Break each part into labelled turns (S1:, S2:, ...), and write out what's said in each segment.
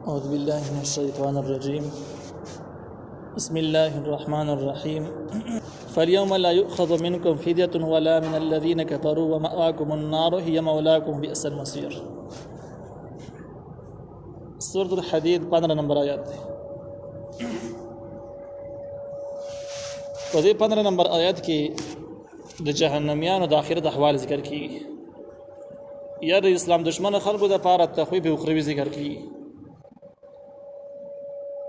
S1: أعوذ بالله من الشيطان الرجيم بسم الله الرحمن الرحيم فاليوم لا يؤخذ منكم فدية ولا من الذين كفروا ومأواكم النار هي مولاكم بئس المصير. سورة الحديد 15 نمبر آیات دی. په دې 15 نمبر آیات کې د جهنميانو د آخرت احوال ذکر کیږي. یا د اسلام دشمن خلکو د پاره تخویف او اخروی ذکر کیږي.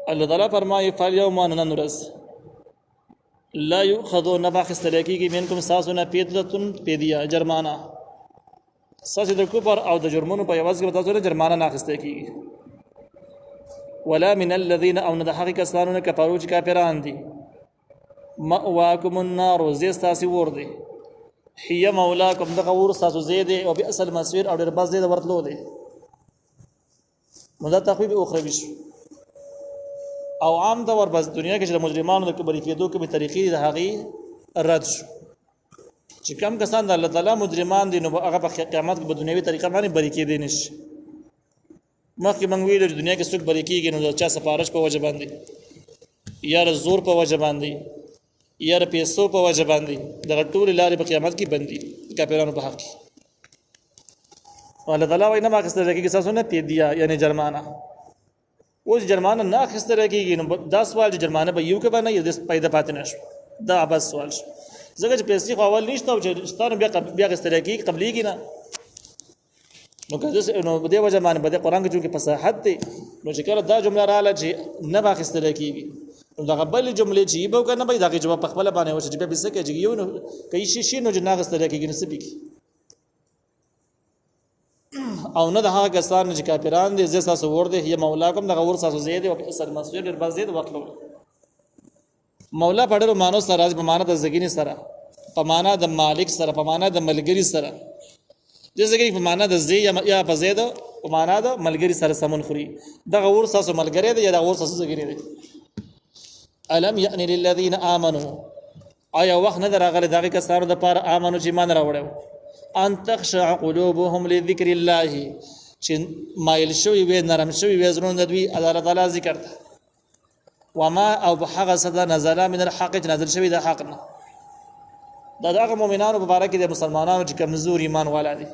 S1: الله تعالی فرمایي فالیوم نن ورځ لا یؤخذ نباخستل کیږي منکم ساسونه پیدتون پیدیا جرمانه ساس د کفر او د جرمونو په یوازې کې تاسو جرمانه نه اخیسته کیږي ولا من الذين او نه د حقیقت کسانو کفرو چې کافران دي مأواکم النار زیستاسی ور دي هي مولاکم دغه ور ساسو زیده او بئس المصير او ډېر بس زیده ورتلو دي نو دا تخویف اخروی شو او عام طور بس دنیا کې چې مجرمانو د کبر کېدو کې به طریقې د هغې رد شو چې کم کسان د الله تعالی مجرمان دي نو هغه په قیامت کې په دنیوي طریقه باندې بری کېدی نشي. مخکې موږ ویلو چې دنیا کې څوک بری کېږي نو د چا سفارش په وجه باندې یا د زور په وجه باندې یا د پیسو په وجه باندې دغه ټولې لارې په قیامت کې بندي کافرانو په حق کې. الله تعالی وایي نه واخیستل کېږي ستاسو نه پیدیا یعنې جرمانه. اوس جرمانه نه اخیستل کېږي نو دا سوال چې جرمانه به یو کې به نه یو پیدا پاتې نه شو دا بس سوال شو ځکه چې پیسې خو اول نشته او چې ستانو بیا اخیستل کېږي قبلېږي نه نو که نو په دې وجه باندې په دې قرآن کې چونکې فصاحت دی نو چې کله دا جمله راغله چې نه به اخیستل کېږي نو دغه بلې جملې چې یې به وکړه نه به یې د هغې جواب په خپله باندې وشي چې بیا به څه کوي چې یو نو که یې شي نو چې نه اخیستل کېږي نو څه پکې او نه د هغه کسان چې کافران دي زه تاسو ور دي یا مولا کوم دغه ور تاسو زیاده او اثر مسجد ډېر باز زیاده وکړو. مولا په ډېر مانو سره راځي په معنا د زګینی سره په معنا د مالک سره په معنا د ملګری سره د زګینی په معنا د زی یا په زیاده په معنا د ملګری سره سمون خوري دغه ور تاسو ملګری دی یا دغه ور تاسو زګینی دی. الم یأن للذین آمنوا آیا وخت نه درغله دغه کسانو د پاره امنو چې ایمان راوړل ان تخشع قلوبهم لذكر الله چې مایل شوی وي نرم شوی وي زړونه دوی الله تعالی ذکر ته وما او بحق صدا نزل من الحق نازل شوی د حق نه دا دغه مؤمنانو مبارک دي مسلمانانو چې کمزور ایمان والا دي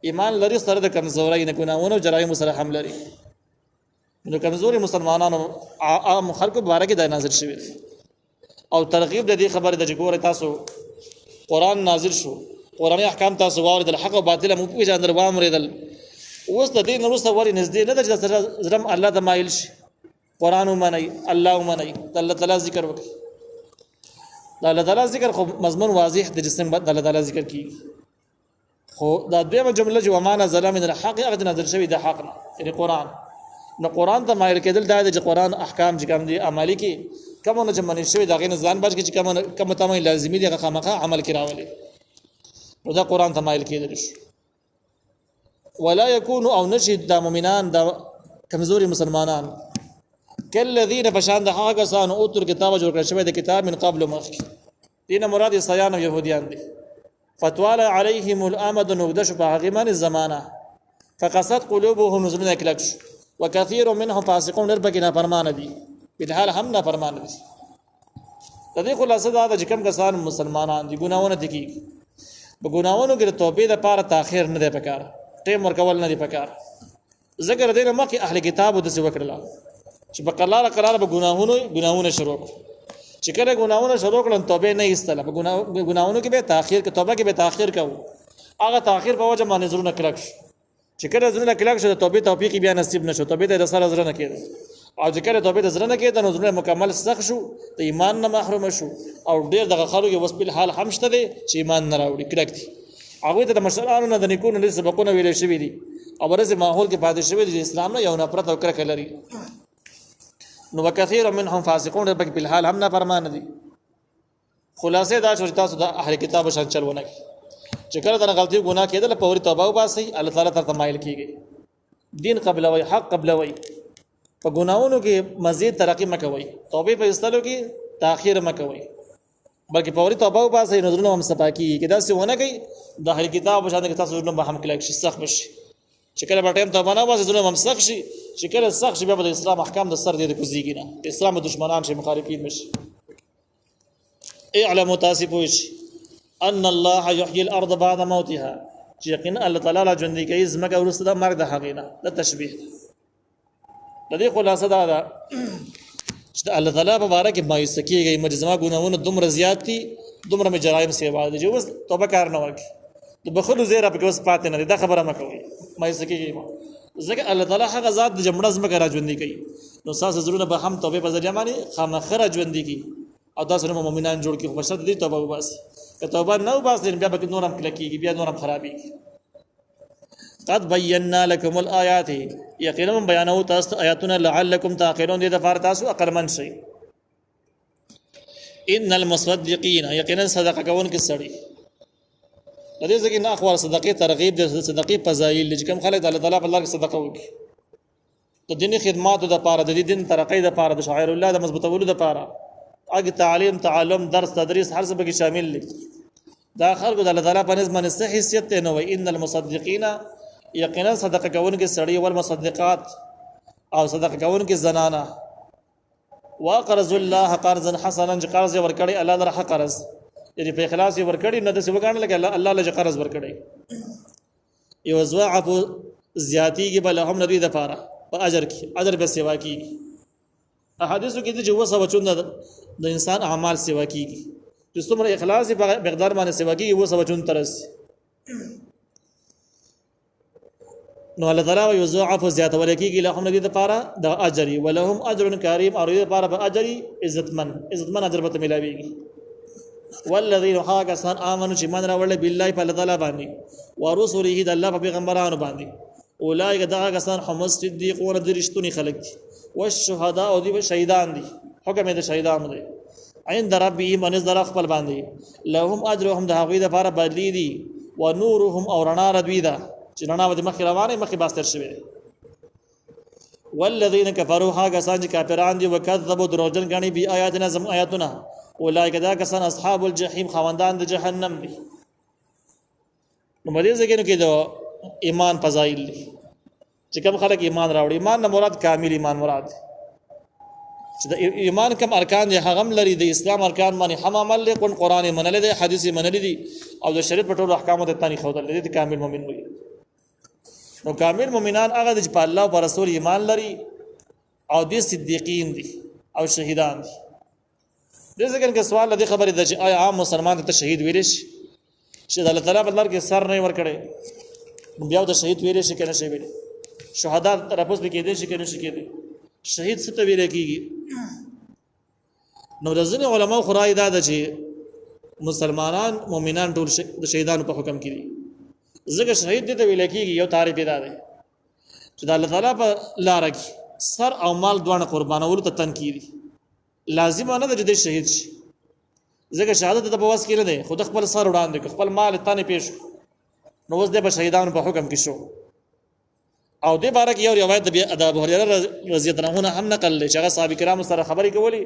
S1: ایمان لري سره د کمزورۍ نه ګناونه او جرایم سره هم لري نو کمزوري مسلمانانو عام خلکو مبارک دي نازل شوی او ترغیب د دې خبره د جګور تاسو قران نازل شو قرآنی احکام تاسو واورېدل حق او باطل مو پېژندل وامرېدل اوس د دې نه وروسته ولې نږدې نه ده چې زړه الله ته مایل شي قرآن ومنئ الله ومنئ د الله تعالی ذکر وکړئ د الله تعالی ذکر خو مضمون واضح د جسم د الله تعالی ذکر کېږي خو دا دویمه جمله چې وما نزل من الحق هغه نازل شوی د حق نه یعنې قرآن نو قرآن ته مایل کېدل دا دی چې قرآن احکام چې کوم دي عملي کې کومونه چې منع شوي د هغې نه ځان بچ کړي چې کومه تمه لازمي دي هغه خامخا عمل کې راولي نو دا قرآن ته مایل کېدل شو. ولا يكون او نشي دا مؤمنان دا کمزوري مسلمانان کالذین بشان د هغه کسانو اوتر کتاب جوړ کړی شوی د کتاب من قبل مخکې دین مراد عیسایان او یهودیان دي فتوال علیهم الامد نوګده شو په هغې باندې زمانه فقست قلوبهم زړونه کلک شو وکثیر منهم فاسقون ډېر پکې نافرمانه دي بالحال هم نافرمانه دي. د دې خلاصه دا ده چې کوم کسان مسلمانان دي ګناهونه دي کېږي په ګناهونو کې د توبې لپاره تاخیر نه دی پکار ټیم ورکول نه دی پکار ذکر دینه مخکې اهل کتابو داسې وکړله چې په قراره به ګناهونه شروع کړو چې کله ګناهونه شروع کړل توبې نه ایستله په ګناهونو کې به تاخیر کې توبه کې به تاخیر کوو هغه تاخیر په وجه باندې زړونه کلک شو چې کله زړونه کلک شو د توبې توفیق بیا نصیب نشو توبې ته د سره زړه نه کېده او چې کله توبې ته زړه نه کېده نو زړونه مکمل سخت شو د ایمان نه محروم شو او ډېر دغه خلکو کې اوس بالحال هم شته دی چې ایمان نه راوړي کلک دي هغوی ته د مشرانو نه د نیکونو لږ سبقونه ویلی شوي دي او برسې ماحول کې پاتې شوي دي چې اسلام نه یو نفرت او کرکه لري نو وکثیر منهم فاسقون ډېر پکې بالحال هم نافرمانه دي. خلاصې دا شو چې تاسو د اهل کتابو شان چل ونه کړئ چې کله دغه غلطي ګناه کېدله په ورې توبه وباسئ الله تعالی ته مایل کېږئ دین قبلوئ حق قبلوئ په ګناهونو کې مزید ترقی مه کوئ توبې په ایستلو کې تاخیر مه کوئ بلکې په ورې توبه وباسئ نو زړونه هم صفا کېږي که داسې ونه کوئ د اهل کتابو په شان کې تاسو زړونه به هم کلک شي سخت به شي چې کله به ټایم توبه نه وباسئ زړونه به هم سخت شي چې کله سخت شي بیا به د اسلام احکام د سر دې کوزيږي نه اسلام دشمنان شي مخالفین مشي اعلموا تاسفوش ان الله يحيي الارض بعد موتها چې یقینا الله تعالی لا ژوند کوي زمکه ورسته د مرګ د حقیقت د تشبیه د دې خلاصه دا ده چې الله تعالی په باره کې مایوس کیږي مجزما ګناونه دومره زیات دي دومره مې جرایم سیوا دي چې اوس توبه کار نه وکړي د بخلو زیره په اوس پاتې نه دا خبره مکوي مایوس کیږي ځکه الله تعالی هغه ذات د جمړه زمکه را ژوند کوي نو تاسو زړونه به هم توبه په ذریعہ باندې خامخره ژوند کوي او تاسو نو مؤمنان جوړ کی خو بشد دي توبه وباسي که توبه نه وباسي بیا به نورم کلکیږي بیا نورم خرابيږي قد بينا لكم الآيات یقینا بیانو تاسو آیاتنا لعلکم تعقلون دې د فار تاسو عقل من شي ان المصدقين یقینا صدقه کوون کې سړي د دې ځکه نه اخوار صدقه ترغیب د صدقه فضایل چې کوم خلک د الله تعالی په لار کې صدقه وکړي د دیني خدماتو د پاره د دین ترقې د پاره د شاعر الله د مضبوطولو د پاره اګه تعلیم تعلم درس تدریس هر څه به شامل دي دا خلکو د الله تعالی په نسبت باندې صحیح حیثیت نه وي ان المصدقین یقینا صدقه کوونکې سړی او المصدقات او صدقه کوونکې زنانه واقرض الله قرضا حسنا قرض ورکړي الله لره قرض یعنی په اخلاص ورکړي نه د څه وګڼل کې الله له قرض ورکړي یو زواعف زیاتی کې بل هم ندی د پاره په اجر کې اجر به سیوا کیږي احادیثو کې چې وسه وچونه د انسان اعمال سیوا کیږي چې څومره اخلاص په مقدار باندې سیوا کیږي وسه وچون ترس نو الله تعالی یضاعف زیات ولکیږي لهم ندی د پاره د اجر ولهم اجر کریم او د پاره به اجر عزتمن اجر به ملاويږي والذین حاکسان آمنوا چې من راوړل بالله په الله تعالی باندې ورسوله د الله په پیغمبرانو باندې اولئک دغه کسان هم صدیقون د رښتونی خلک دي والشهداء او دي شهیدان دي حکم د شهیدانو دی عند ربهم ان ذرا خپل باندې لهم اجرهم د هغوی د لپاره بدلی دي ونورهم او رڼا ردوی ده چې رڼا د مخ روانه مخ باستر شوی والذین کفروا هغه کسان چې کافران دي وکذبوا دروژن غني بی آیاتنا زم آیاتنا اولئک دا کسان اصحاب الجحیم خواندان د جهنم دي نو مدې ځکه کې دا ایمان فضایل دي چې کوم خلک ایمان راوړي ایمان نه مراد کامل ایمان مراد چې د ایمان کوم ارکان دي هغه لري د اسلام ارکان باندې هم عمل لري قرآن منل دي حدیث منل دي او د شریعت په ټولو احکامو ته تانی خو دي کامل مؤمن وي نو کامل مؤمنان هغه چې په الله او په رسول ایمان لري او د صدیقین دي او شهیدان دي دغه څنګه سوال د خبرې د چې آیا عام مسلمان ته شهید ویل شي چې د الله تعالی په لار کې سر نه ور کړي بیا د شهید ویل شي کنه شي ویل شهدا ترپوس به کېدې شي کنه شي کېدې شهید څه ته ویل کېږي نو د ځینې علماء خورای دا ده چې مسلمانان مؤمنان ټول د شهیدانو په حکم کې دي ځکه شهید دې ته ویل کېږي یو تعریف دی چې د الله تعالی په لار کې سر او مال دوه قربانول ته تن کیږي لازم نه ده چې شهید شي ځکه شهادت ته په واس کې نه ده خود خپل سر وړاندې خپل مال تانه پیش نو اوس د شهیدانو په حکم کې شو او د بارک یو روایت د ابو هريره رضی الله عنه هم نقل لري چې هغه صحابه کرام سره خبرې کولې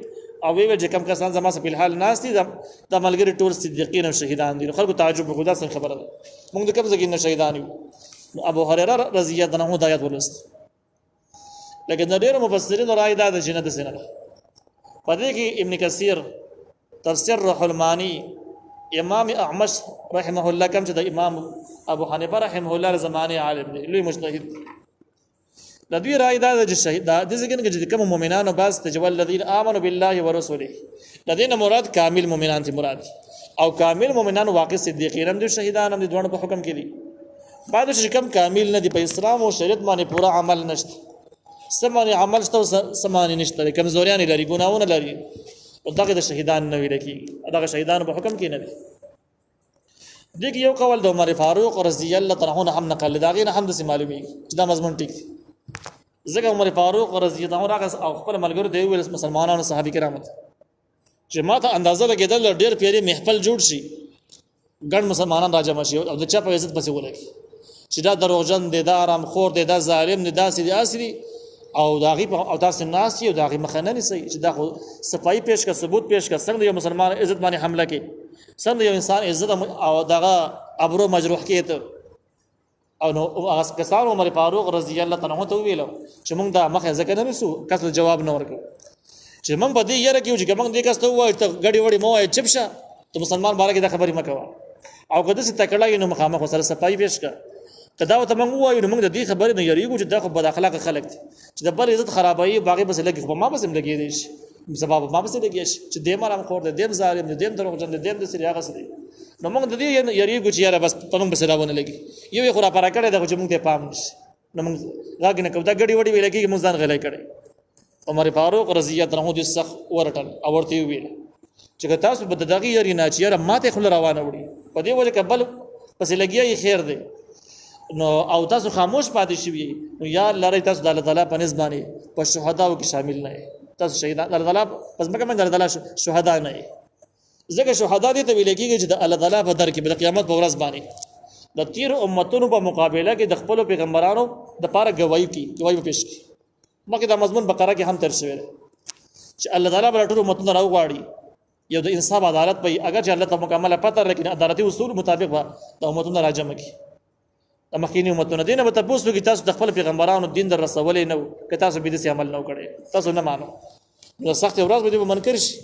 S1: او وی چې کم کسان زما سره په الحال ناس دي د ملګری ټول صدیقین او شهیدان دي خلکو تعجب خدا سره خبره ده موږ د کوم ځای نه شهیدان یو ابو هريره رضی الله عنه د آیات ولست لکه د ډیرو مفسرین راي دا د جنت سینه پدې کې ابن کثیر تفسیر روح المانی امام اعمش رحمه الله کوم چې د امام ابو حنیفه رحمه الله زمانه عالم دی لوی مجتهد د دوی رائے دا چې شهید د ځکه چې کوم مؤمنانو باز تجول الذين امنوا بالله ورسوله لدينا مراد کامل مؤمنان ته مراد او کامل مؤمنان واقع صدیقین هم دي شهیدان هم دي دوه په حکم کې دي بعد چې کوم کامل نه دي په اسلام او شریعت باندې پورا عمل نشته سمانه عمل شته سمانه نشته کمزوریان لري ګناونه لري او دغه د شهیدان نه ویل کی دغه شهیدان په حکم کې نه دي دغه یو قول د عمر فاروق رضی الله تعالی عنہ هم نقل داغه نه هم د معلومي چې دا مضمون ټیک دي ځکه عمر فاروق رضی الله عنه او خپل ملګرو دی ویل مسلمانانو صحابه کرام چې ماته اندازه لګیدل ډېر پیری محفل جوړ شي ګڼ مسلمانان راجمع شي او د چا په عزت پسې ولګي چې دا دروغجن دي دا آرام خور دي دا ظالم دي دا سړي اصلي او داغي او تاسو ناس یو داغي مخنه نه سي چې دا خو صفائی پیش کا ثبوت پیش کا څنګه یو مسلمان عزت باندې حمله کوي څنګه یو انسان عزت او دغه ابرو مجروح کیته او نو هغه کسان عمر فاروق رضی الله تعالی عنہ ته ویلو چې موږ دا مخه ځکه نه نسو کس جواب نه ورکړ چې موږ په دې یره کې چې موږ دې کس ته وایو ته غړي وړي مو وایي چپشه ته مسلمان باره کې دا خبرې مکوه او کله چې تکړه نو مخامخ سره صفای پیش کا کدا ته موږ وایو موږ د دې خبرې نه یریږو چې دا خو بد اخلاق خلک دي چې د بل عزت خرابایي باغې بس لګي خو ما بس لګي دي سبب ما بس لګي چې دې مرام خور دې دیم ظالم دې دیم دروغجن دې دیم د سری هغه سری نو موږ د دې یریږو چې یاره بس په موږ بس راونه لګي یو خورا پر کړه دا چې موږ ته پام نشي نو موږ راګنه کوم دا غړي وړي ویل کې موږ ځان غلای کړي عمر فاروق رضی الله عنه دې سخ ورټل اورته ویل چې تاسو به دغه یری نه چې یاره ماته خل روانه وړي په دې وجه قبل پس لګي خیر دی نو او تاسو خاموش پاتې شوی نو یا الله تاسو د الله تعالی په نسبانه په شهداو کې شامل نه تاسو شهیدان الله تعالی پس مکه من الله تعالی شهدا نه ځکه شهدا دي ته ویل کېږي چې د الله تعالی په در کې د قیامت په ورځ باندې د تیر امتونو په مقابله کې د خپل پیغمبرانو د پاره گواہی پیش کی مکه دا مضمون بقره کې هم تر شوی چې الله تعالی بل ټول امتونو راوغواړي یو د انصاف عدالت په اگر چې الله ته مکمله پته لیکن عدالتي اصول مطابق به د امتونو راجمه کی د مخکینی امتونو دینه به تاسو کې تاسو د خپل پیغمبرانو دین در رسولې نه که تاسو به دې عمل نه کړي تاسو نه مانو نو سخت ورځ به منکر شي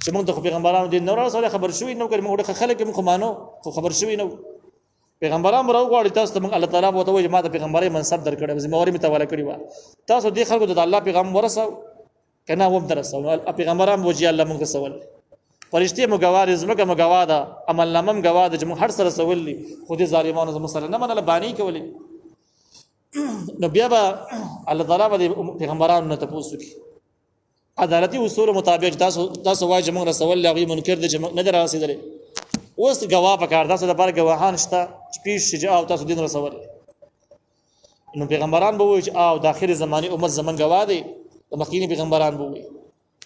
S1: چې موږ د پیغمبرانو دین نه رسول خبر شوی نو کړي موږ خلک موږ مانو خو خبر شوی نو پیغمبرانو راو غواړي تاسو ته الله تعالی بوته وي ما د پیغمبري منصب در کړی ذمہ واری متواله کړی و تاسو دې خلکو د الله پیغام ورسو کنه و درسو پیغمبران وجي الله موږ سوال فرشتي مګوار زمکه مګواده عمل نامم مګواده چې موږ هر سره سوالي خو دې ظالمانو مسله نه منله بانی کولی نو بیا به الله تعالی به پیغمبرانو نه تاسو کی عدالتي اصول مطابق تاسو واجب موږ رسول لغوی منکر د نه دراسیدل اوس غوا پکار تاسو د بار غواهان شته چې پیش شجاع او تاسو دین رسول نو پیغمبران به وي او د اخر زماني امت زمن غوا دي د مخکینی پیغمبران به وي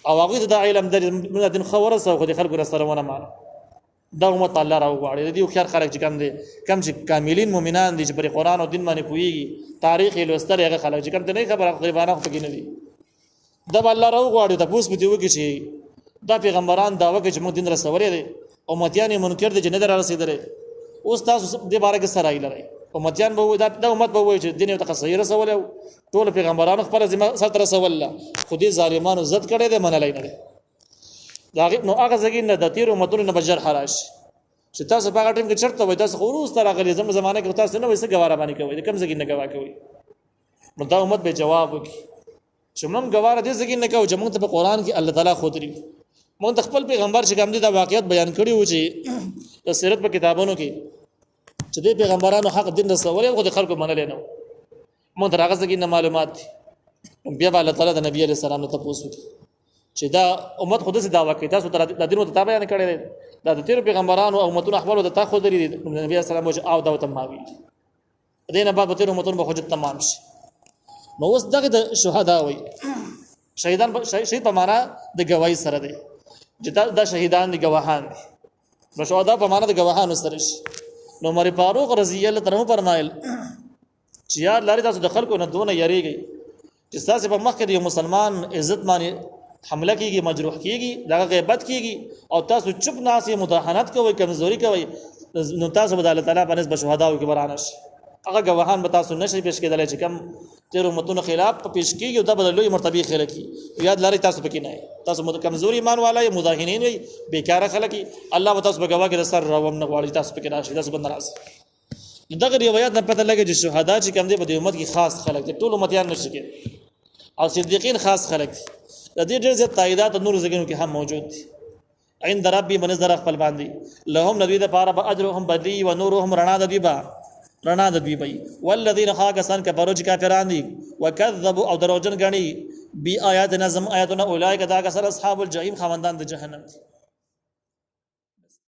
S1: او هغه د علم د دین خبره سره خو د خلکو سره ونه مان دا امت الله راو غواړي د یو خیر خلک چې کم دي کم چې کاملین مؤمنان دي چې پر قران او دین باندې پويږي تاریخ لوستل هغه خلک چې کم ته نه خبره غیبانه خو پکې نه دي دا الله راو غواړي تاسو به دی وکی چې دا پیغمبران دا وکړي چې موږ دین رسولې دي امتیان منکر دي چې نه در رسیدل اوس تاسو دې باره کې سره ایلای امتیان به دا امت به وایي چې دین یو تخصصي رسول ټول پیغمبرانو خپل ذمہ سره رسول الله خو دې ظالمانو عزت کړي دي منلای نه دا نو هغه ځکه نه د تیر امتونو نه بجر حراش چې تاسو په هغه ټیم کې چرته وای تاسو خروج تر هغه زمانه کې تاسو نه وایي ګواره باندې کوي کم ځکه نه گواه کوي نو دا امت به جواب وکړي چې موږ ګواره دې ځکه نه کوو چې موږ ته په قران کې الله تعالی خو دري موږ خپل پیغمبر چې کوم دي دا واقعیت بیان کړی و چې د سیرت په کتابونو کې چې د پیغمبرانو حق دین رسول او د خلکو منل نه موږ تر هغه ځکه نه معلومات بیا الله تعالی د نبی عليه السلام ته پوښتنه چې دا امت خود څه داوا کوي تاسو تر د دین ته بیان کړی دا د تیر پیغمبرانو او امتونو خپل د تا خو دري نبی اسلام او دا ته ماوي دینه بعد تیر امتونو به حجت تمام شي نو اوس دغه د شهدا وي شهیدان شهید په معنا د گواہی سره دی چې دا شهیدان دي گواهان دي نو شهدا په معنا د گواهانو سره شي نو عمر فاروق رضی الله تعالی عنہ فرمایل چې یار لاري تاسو د خلکو نه دونه یریږي چې تاسو په مخ کې د مسلمان عزت باندې حمله کیږي مجروح کیږي دا غیبت کیږي او تاسو چپ ناسي مداهنت کوي کمزوري کوي نو تاسو به الله تعالی په نسبت شهداو کې برانش هغه گواهان به تاسو نشي پیش کېدل چې کم تیر امتونو خلاف پیش کیږي دا بدلوي مرتبه خلک یاد لري تاسو پکې نه تاسو کمزوري ایمان والای مداهنین وي بیکاره خلک الله به تاسو په گواه کې سر راوم نه غواړي تاسو پکې راشي تاسو بند راځي دغه روایت نه پته لګي چې شهدا چې کم دي په امت کې خاص خلک دي ټول امتیان نشي کې او صدیقین خاص خلک دي د دې ډېر زیات تاییدات نور زګینو کې هم موجود دي عند ربي من در خپل باندې لهم ندوی د پاره به اجرهم بدلی و نورهم رڼا د دی با رڼا د دی بي والذین خاکسان کفروا کافران دي وکذبوا او دروژن غني بی آیات نظم آیاتنا اولئک دا کسر اصحاب الجحیم خواندان د جهنم